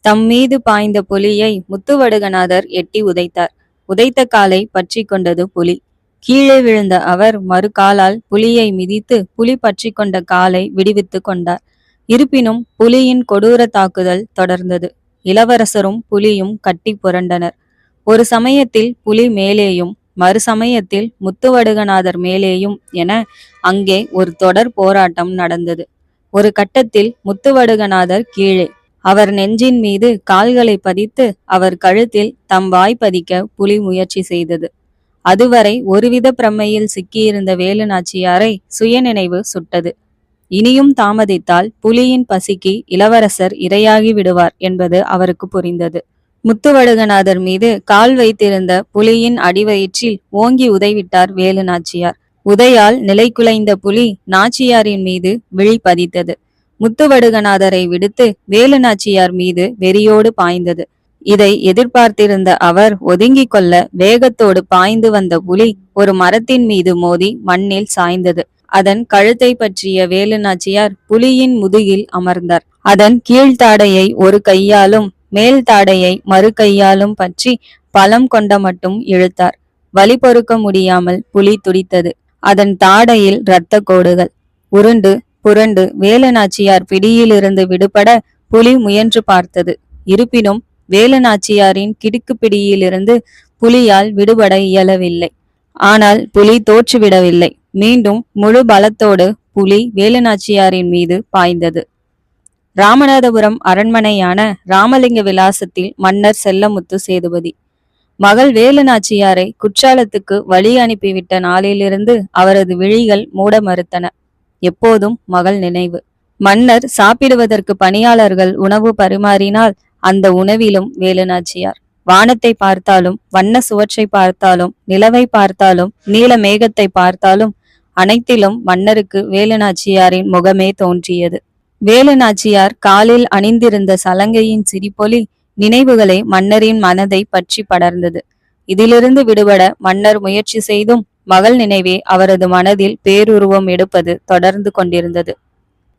தம் மீது பாய்ந்த புலியை முத்துவடுகநாதர் எட்டி உதைத்தார். உதைத்த காலை பற்றி கொண்டது புலி. கீழே விழுந்த அவர் மறுகாலால் புலியை மிதித்து புலி பற்றி கொண்ட காலை விடுவித்து கொண்டார். இருப்பினும் புலியின் கொடூர தாக்குதல் தொடர்ந்தது. இளவரசரும் புலியும் கட்டி புரண்டனர். ஒரு சமயத்தில் புலி மேலேயும் மறு சமயத்தில் முத்துவடுகநாதர் மேலேயும் என அங்கே ஒரு தொடர் போராட்டம் நடந்தது. ஒரு கட்டத்தில் முத்துவடுகநாதர் கீழே, அவர் நெஞ்சின் மீது கால்களை பதித்து அவர் கழுத்தில் தம் வாய் பதிக்க புலி முயற்சி செய்தது. அதுவரை ஒருவித பிரமையில் சிக்கியிருந்த வேலு நாச்சியாரை சுயநினைவு சுட்டது. இனியும் தாமதித்தால் புலியின் பசிக்கு இளவரசர் இரையாகி விடுவார் என்பது அவருக்கு புரிந்தது. முத்துவடுகநாதர் மீது கால் வைத்திருந்த புலியின் அடிவயிற்றில் ஓங்கி உதைவிட்டார் வேலு நாச்சியார். உதையால் நிலைகுலைந்த புலி நாச்சியாரின் மீது விழி பதித்தது. முத்துவடுகநாதரை விடுத்து வேலு நாச்சியார் மீது வெறியோடு பாய்ந்தது. இதை எதிர்பார்த்திருந்த அவர் ஒதுங்கிக் கொள்ள வேகத்தோடு பாய்ந்து வந்த புலி ஒரு மரத்தின் மீது மோதி மண்ணில் சாய்ந்தது. அதன் கழுத்தை பற்றிய வேலு நாச்சியார் புலியின் முதுகில் அமர்ந்தார். அதன் கீழ்த்தாடையை ஒரு கையாலும் மேல் தாடையை மறு கையாலும் பற்றி பலம் கொண்ட மட்டும் இழுத்தார். வலி பொறுக்க முடியாமல் புலி துடித்தது. அதன் தாடையில் இரத்த கோடுகள். உருண்டு புரண்டு வேலு நாச்சியார் பிடியிலிருந்து விடுபட புலி முயன்று பார்த்தது. இருப்பினும் வேலு நாச்சியாரின் கிடுக்கு பிடியிலிருந்து புலியால் விடுபட இயலவில்லை. ஆனால் புலி தோற்றுவிடவில்லை. மீண்டும் முழு பலத்தோடு புலி வேலு நாச்சியாரின் மீது பாய்ந்தது. ராமநாதபுரம் அரண்மனையான ராமலிங்க விலாசத்தில் மன்னர் செல்லமுத்து சேதுபதி. மகள் வேலு நாச்சியாரை குற்றாலத்துக்கு வழி அனுப்பிவிட்ட நாளிலிருந்து அவரது விழிகள் மூட மறுத்தன. எப்போதும் மகள் நினைவு. மன்னர் சாப்பிடுவதற்கு பணியாளர்கள் உணவு பரிமாறினால் அந்த உணவிலும் வேலு நாச்சியார். வானத்தை பார்த்தாலும் வண்ண சுவற்றை பார்த்தாலும் நிலவை பார்த்தாலும் நீல மேகத்தை பார்த்தாலும் அனைத்திலும் மன்னருக்கு வேலு நாச்சியாரின் முகமே தோன்றியது. வேலு நாச்சியார் காலில் அணிந்திருந்த சலங்கையின் சிரிப்பொலி நினைவுகளை மன்னரின் மனதை பற்றி படர்ந்தது. இதிலிருந்து விடுபட மன்னர் முயற்சி செய்தும் மகள் நினைவே அவரது மனதில் பேருருவம் எடுப்பது தொடர்ந்து கொண்டிருந்தது.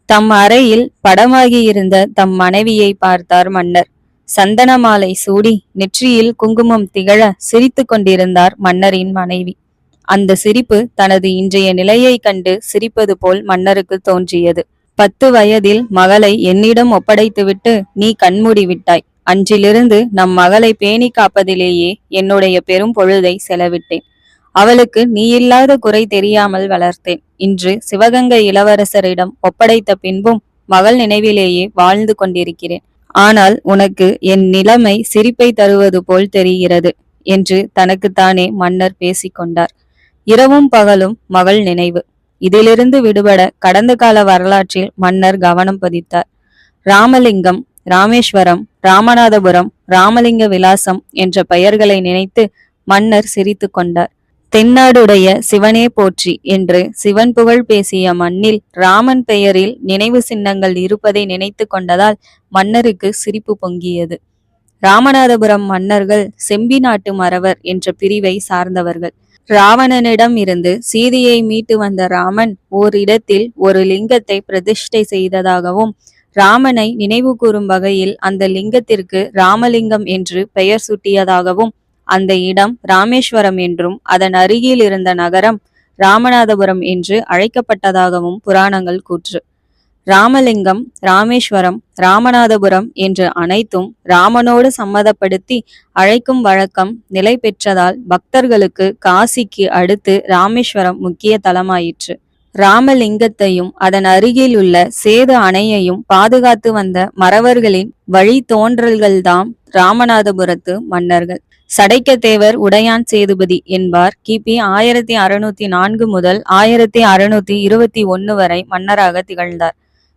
தம் அறையில் படமாகியிருந்த தம் மனைவியை பார்த்தார் மன்னர். சந்தன மாலை சூடி நெற்றியில் குங்குமம் திகழ சிரித்து கொண்டிருந்தார் மன்னரின் மனைவி. அந்த சிரிப்பு தனது இன்றைய நிலையை கண்டு சிரிப்பது போல் மன்னருக்கு தோன்றியது. 10 வயதில் மகளை என்னிடம் ஒப்படைத்துவிட்டு நீ கண்மூடி விட்டாய். அன்றிலிருந்து நம் மகளை பேணி காப்பதிலேயே என்னுடைய பெரும் பொழுதை செலவிட்டேன். அவளுக்கு நீ இல்லாத குறை தெரியாமல் வளர்த்தேன். இன்று சிவகங்கை இளவரசரிடம் ஒப்படைத்த பின்பும் மகள் நினைவிலேயே வாழ்ந்து கொண்டிருக்கிறேன். ஆனால் உனக்கு என் நிலைமை சிரிப்பை தருவது போல் தெரிகிறது என்று தனக்குத்தானே மன்னர் பேசிக்கொண்டார். இரவும் பகலும் மகள் நினைவு. இதிலிருந்து விடுபட கடந்த கால வரலாற்றில் மன்னர் கவனம் பதித்தார். ராமலிங்கம், ராமேஸ்வரம், ராமநாதபுரம், ராமலிங்க விலாசம் என்ற பெயர்களை நினைத்து மன்னர் சிரித்து கொண்டார். தென்னாடுடைய சிவனே போற்றி என்று சிவன் புகழ் பேசிய மண்ணில் ராமன் பெயரில் நினைவு சின்னங்கள் இருப்பதை நினைத்து கொண்டதால் மன்னருக்கு சிரிப்பு பொங்கியது. ராமநாதபுரம் மன்னர்கள் செம்பி நாட்டு மறவர் என்ற பிரிவை சார்ந்தவர்கள். ராவணனிடம் இருந்து சீதையை மீட்டு வந்த ராமன் ஓரிடத்தில் ஒரு லிங்கத்தை பிரதிஷ்டை செய்ததாகவும் ராமனை நினைவு கூறும் வகையில் அந்த லிங்கத்திற்கு ராமலிங்கம் என்று பெயர் சூட்டியதாகவும் அந்த இடம் ராமேஸ்வரம் என்றும் அதன் அருகில் இருந்த நகரம் ராமநாதபுரம் என்று அழைக்கப்பட்டதாகவும் புராணங்கள் கூற்று. ராமலிங்கம், ராமேஸ்வரம், ராமநாதபுரம் என்று அனைத்தும் ராமனோடு சம்மதப்படுத்தி அழைக்கும் வழக்கம் நிலை பெற்றதால் பக்தர்களுக்கு காசிக்கு அடுத்து ராமேஸ்வரம் முக்கிய தலமாயிற்று. ராமலிங்கத்தையும் அதன் அருகில் உள்ள சேது அணையையும் பாதுகாத்து வந்த மறவர்களின் வழி தோன்றல்கள்தாம் ராமநாதபுரத்து மன்னர்கள். சடைக்கத்தேவர் உடையான் சேதுபதி என்பார் கிபி 1604 முதல் 1621 வரை மன்னராக திகழ்ந்தார்.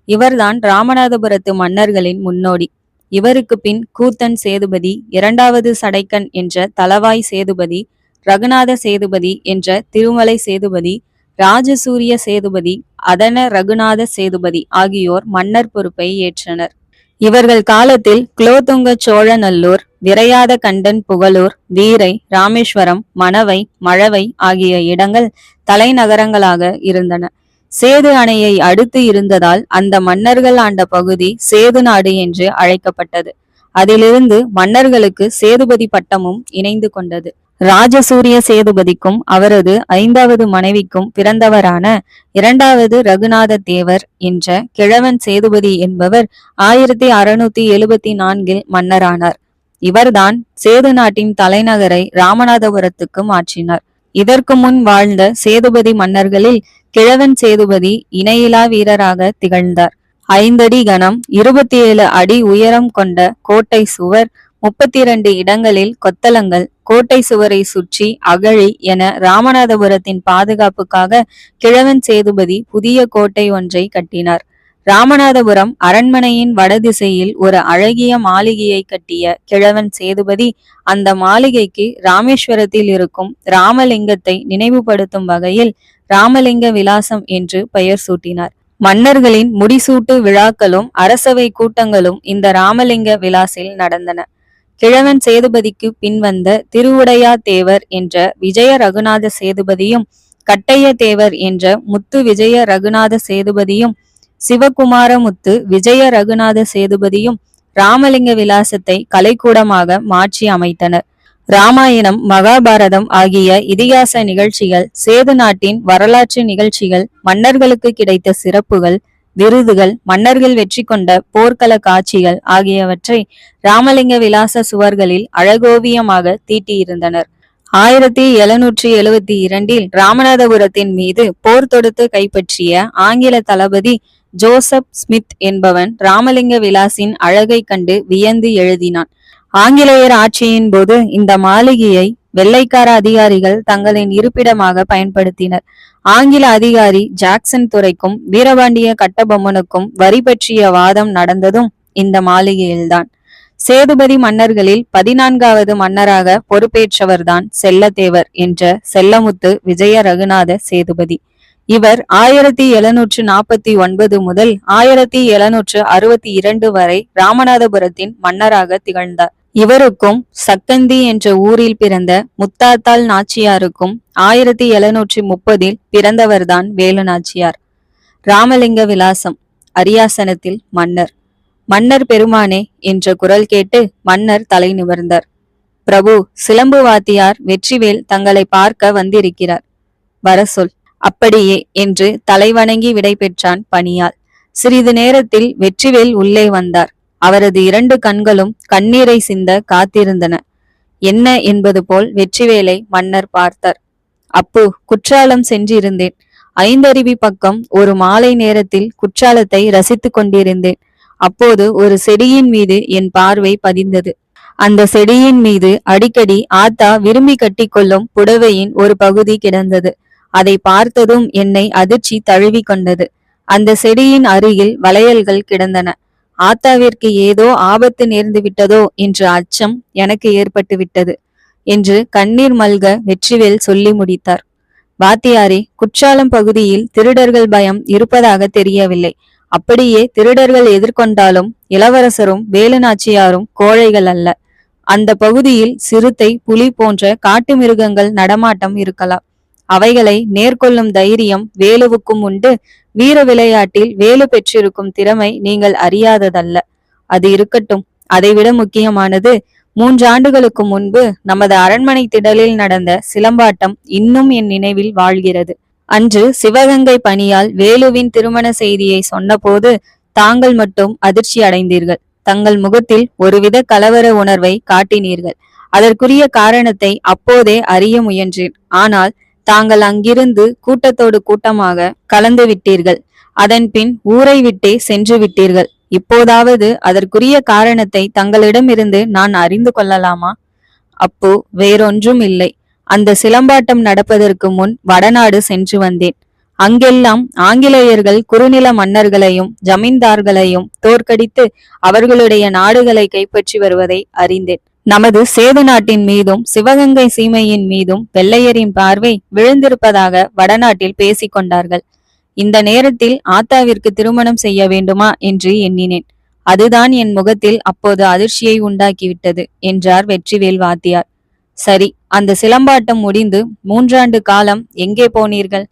இவர்தான் ராமநாதபுரத்து மன்னர்களின் முன்னோடி. இவருக்கு பின் கூத்தன் சேதுபதி, 2வது சடைக்கன் என்ற தலவாய் சேதுபதி, ரகுநாத சேதுபதி என்ற திருமலை சேதுபதி, ராஜசூரிய சேதுபதி, அதன ரகுநாத சேதுபதி ஆகியோர் மன்னர் பொறுப்பை ஏற்றனர். இவர்கள் காலத்தில் குலோத்துங்க சோழநல்லூர், விரையாத கண்டன் புகழூர், வீரை, ராமேஸ்வரம், மணவை, மழவை ஆகிய இடங்கள் தலைநகரங்களாக இருந்தன. சேது அணையை அடுத்து இருந்ததால் அந்த மன்னர்கள் ஆண்ட பகுதி சேது நாடு என்று அழைக்கப்பட்டது. அதிலிருந்து மன்னர்களுக்கு சேதுபதி பட்டமும் இணைந்து கொண்டது. ராஜசூரிய சேதுபதிக்கும் அவரது 5வது மனைவிக்கும் பிறந்தவரான 2வது ரகுநாத தேவர் என்ற கிழவன் சேதுபதி என்பவர் 1674 மன்னரானார். இவர்தான் சேது நாட்டின் தலைநகரை ராமநாதபுரத்துக்கு மாற்றினார். இதற்கு முன் வாழ்ந்த சேதுபதி மன்னர்களில் கிழவன் சேதுபதி இணையிலா வீரராக திகழ்ந்தார். 5 அடி கனம், 27 அடி உயரம் கொண்ட கோட்டை சுவர், 32 இடங்களில் கொத்தளங்கள், கோட்டை சுவரை சுற்றி அகழி என ராமநாதபுரத்தின் பாதுகாப்புக்காக கிழவன் சேதுபதி புதிய கோட்டை ஒன்றை கட்டினார். ராமநாதபுரம் அரண்மனையின் வடதிசையில் ஒரு அழகிய மாளிகையை கட்டிய கிழவன் சேதுபதி அந்த மாளிகைக்கு ராமேஸ்வரத்தில் இருக்கும் ராமலிங்கத்தை நினைவுபடுத்தும் வகையில் ராமலிங்க விலாசம் என்று பெயர் சூட்டினார். மன்னர்களின் முடிசூட்டு விழாக்களும் அரசவை கூட்டங்களும் இந்த ராமலிங்க விலாசில் நடந்தன. கிழவன் சேதுபதிக்கு பின்வந்த திருவுடையா தேவர் என்ற விஜய ரகுநாத சேதுபதியும், கட்டைய தேவர் என்ற முத்து விஜய ரகுநாத சேதுபதியும், சிவகுமாரமுத்து விஜய ரகுநாத சேதுபதியும் ராமலிங்க விலாசத்தை கலைக்கூடமாக மாற்றி அமைத்தனர். ராமாயணம், மகாபாரதம் ஆகிய இதிகாச நிகழ்ச்சிகள், சேது நாட்டின் வரலாற்று நிகழ்ச்சிகள், மன்னர்களுக்கு கிடைத்த சிறப்புகள், விருதுகள், மன்னர்கள் வெற்றி கொண்ட போர்க்கள காட்சிகள் ஆகியவற்றை ராமலிங்க விலாச சுவர்களில் அழகோவியமாக தீட்டியிருந்தனர். 1772 ராமநாதபுரத்தின் மீது போர் தொடுத்து கைப்பற்றிய ஆங்கில தளபதி ஜோசப் ஸ்மித் என்பவன் ராமலிங்க விலாசின் அழகை கண்டு வியந்து எழுதினான். ஆங்கிலேயர் ஆட்சியின் போது இந்த மாளிகையை வெள்ளைக்கார அதிகாரிகள் தங்களின் இருப்பிடமாக பயன்படுத்தினர். ஆங்கில அதிகாரி ஜாக்சன் துரைக்கும் வீரபாண்டிய கட்டபொம்மனுக்கும் வரி பற்றிய வாதம் நடந்ததும் இந்த மாளிகையில்தான். சேதுபதி மன்னர்களில் 14வது மன்னராக பொறுப்பேற்றவர்தான் செல்லத்தேவர் என்ற செல்லமுத்து விஜய ரகுநாத சேதுபதி. இவர் 1749 முதல் 1762 வரை ராமநாதபுரத்தின் மன்னராக திகழ்ந்தார். இவருக்கும் சக்கந்தி என்ற ஊரில் பிறந்த முத்தாத்தாள் நாச்சியாருக்கும் 1730 பிறந்தவர்தான் வேலு நாச்சியார். ராமலிங்க விலாசம். அரியாசனத்தில் மன்னர். மன்னர் பெருமானே என்ற குரல் கேட்டு மன்னர் தலை நிமிர்ந்தார். பிரபு, சிலம்பு வாத்தியார் வெற்றிவேல் தங்களை பார்க்க வந்திருக்கிறார், வர சொல். அப்படியே என்று தலைவணங்கி விடை பெற்றான் பணியாள். சிறிது நேரத்தில் வெற்றிவேல் உள்ளே வந்தார். அவரது 2 கண்களும் கண்ணீரை சிந்த காத்திருந்தன. என்ன என்பது போல் வெற்றிவேலை மன்னர் பார்த்தார். அப்பு, குற்றாலம் சென்றிருந்தேன். 5 அருவி பக்கம் ஒரு மாலை நேரத்தில் குற்றாலத்தை ரசித்துக் கொண்டிருந்தேன். அப்போது ஒரு செடியின் மீது என் பார்வை பதிந்தது. அந்த செடியின் மீது அடிக்கடி ஆத்தா விரும்பி கட்டிக்கொள்ளும் புடவையின் ஒரு பகுதி கிடந்தது. அதை பார்த்ததும் என்னை அதிர்ச்சி தழுவி கொண்டது. அந்த செடியின் அருகில் வளையல்கள் கிடந்தன. ஆத்தாவிற்கு ஏதோ ஆபத்து நேர்ந்து விட்டதோ என்ற அச்சம் எனக்கு ஏற்பட்டு விட்டது என்று கண்ணீர் மல்க வெற்றிவேல் சொல்லி முடித்தார். வாத்தியாரே, குற்றாலம் பகுதியில் திருடர்கள் பயம் இருப்பதாக தெரியவில்லை. அப்படியே திருடர்கள் எதிர்கொண்டாலும் இளவரசரும் வேலு நாச்சியாரும் கோழைகள் அல்ல. அந்த பகுதியில் சிறுத்தை, புலி போன்ற காட்டு மிருகங்கள் நடமாட்டம் இருக்கலாம். அவைகளை நேர்கொள்ளும் தைரியம் வேலுவுக்கும் உண்டு. வீர விளையாட்டில் வேலு பெற்றிருக்கும் திறமை நீங்கள் அறியாததல்ல. அது இருக்கட்டும். அதைவிட முக்கியமானது, 3 ஆண்டுகளுக்கு முன்பு நமது அரண்மனை திடலில் நடந்த சிலம்பாட்டம் இன்னும் என் நினைவில் வாழ்கிறது. அன்று சிவகங்கை பணியால் வேலுவின் திருமண செய்தியை சொன்னபோது தாங்கள் மட்டும் அதிர்ச்சி அடைந்தீர்கள். தங்கள் முகத்தில் ஒருவித கலவர உணர்வை காட்டினீர்கள். அதற்குரிய காரணத்தை அப்போதே அறிய முயன்றேன். ஆனால் தாங்கள் அங்கிருந்து கூட்டத்தோடு கூட்டமாக கலந்து விட்டீர்கள். அதன் பின் ஊரை விட்டே சென்று விட்டீர்கள். இப்போதாவது அதற்குரிய காரணத்தை தங்களிடமிருந்து நான் அறிந்து கொள்ளலாமா? அப்போ வேறொன்றும் இல்லை. அந்த சிலம்பாட்டம் நடப்பதற்கு முன் வடநாடு சென்று வந்தேன். அங்கெல்லாம் ஆங்கிலேயர்கள் குறுநில மன்னர்களையும் ஜமீன்தார்களையும் தோற்கடித்து அவர்களுடைய நாடுகளை கைப்பற்றி வருவதை அறிந்தேன். நமது சேது நாட்டின் மீதும் சிவகங்கை சீமையின் மீதும் வெள்ளையரின் பார்வை விழுந்திருப்பதாக வடநாட்டில் பேசிக் கொண்டார்கள். இந்த நேரத்தில் ஆத்தாவிற்கு திருமணம் செய்ய வேண்டுமா என்று எண்ணினேன். அதுதான் என் முகத்தில் அப்போது அதிர்ச்சியை உண்டாக்கிவிட்டது என்றார் வெற்றிவேல் வாத்தியார். சரி, அந்த சிலம்பாட்டம் முடிந்து 3 ஆண்டு காலம் எங்கே போனீர்கள்?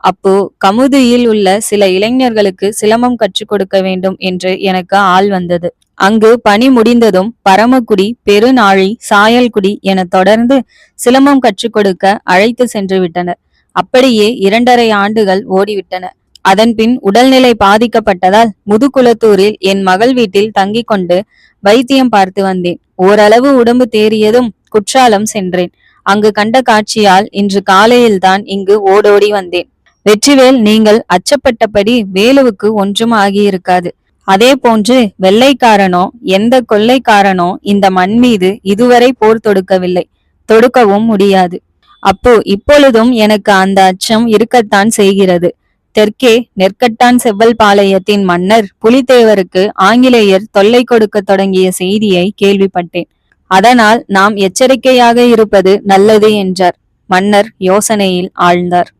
அப்போ கமுதியில் உள்ள சில இளைஞர்களுக்கு சிலம்பம் கற்றுக் கொடுக்க வேண்டும் என்று எனக்கு ஆள் வந்தது. அங்கு பணி முடிந்ததும் பரமக்குடி, பெருநாழி, சாயல்குடி என தொடர்ந்து சிலம்பம் கற்றுக் கொடுக்க அழைத்து சென்று விட்டனர். அப்படியே 2½ ஆண்டுகள் ஓடிவிட்டன. அதன்பின் உடல்நிலை பாதிக்கப்பட்டதால் முதுகுளத்தூரில் என் மகள் வீட்டில் தங்கிக் கொண்டு வைத்தியம் பார்த்து வந்தேன். ஓரளவு உடம்பு தேறியதும் குற்றாலம் சென்றேன். அங்கு கண்ட காட்சியால் இன்று காலையில்தான் இங்கு ஓடோடி வந்தேன். வெற்றிவேல், நீங்கள் அச்சப்பட்டபடி வேலுவுக்கு ஒன்றும் ஆகியிருக்காது. அதே போன்று வெள்ளைக்காரனோ எந்த கொள்ளைக்காரனோ இந்த மண் மீது இதுவரை போர் தொடுக்கவில்லை, தொடுக்கவும் முடியாது. அப்பு, இப்பொழுதும் எனக்கு அந்த அச்சம் இருக்கத்தான் செய்கிறது. தெற்கே நெற்கட்டான் செவ்வல் பாளையத்தின் மன்னர் புலித்தேவருக்கு ஆங்கிலேயர் தொல்லை கொடுக்க தொடங்கிய செய்தியை கேள்விப்பட்டேன். அதனால் நாம் எச்சரிக்கையாக இருப்பது நல்லது என்றார். மன்னர் யோசனையில் ஆழ்ந்தார்.